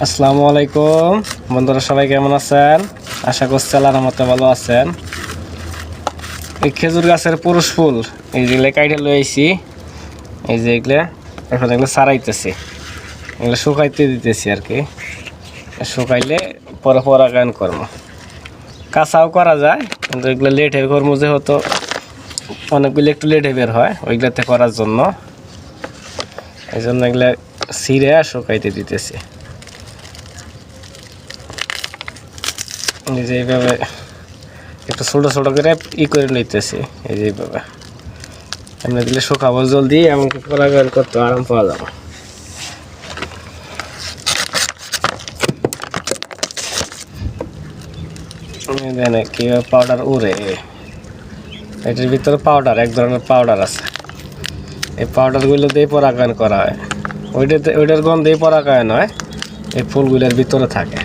আসসালামু আলাইকুম বন্ধুরা, সবাই কেমন আছেন? আশা করছি আল্লাহর রহমতে ভালো আছেন। এই খেজুর গাছের পুরুষ ফুল এই যেগুলো কাইটে লই আইছি, এই যে এগুলো এখন এগুলো সারাইতেছি, এগুলো শুকাইতে দিতেছি আর কি। শুকাইলে পরে পরাগায়ন করবো। কাঁচাও করা যায়, কিন্তু এগুলো লেটে করবো, যেহেতু অনেকগুলো একটু লেটে বের হয় ওইগুলোতে করার জন্য, এই জন্য এগুলো ছিঁড়ে শুকাইতে দিতেছি। এই যে এইভাবে একটু ছোটো ছোটো করে করে নিতেছি। এই যে এইভাবে এমনি দিলে শুকাবো জলদি, এমনকি পরাগায়ন করতে আরাম পাওয়া যাবে। দেন কীভাবে পাউডার উড়ে, এটার ভিতরে পাউডার, এক ধরনের পাউডার আছে। এই পাউডারগুলো দিয়ে পরাগায়ন করা হয়। ওইটার গন্ধেই পরাগায়ন হয়, এই ফুলগুলোর ভিতরে থাকে।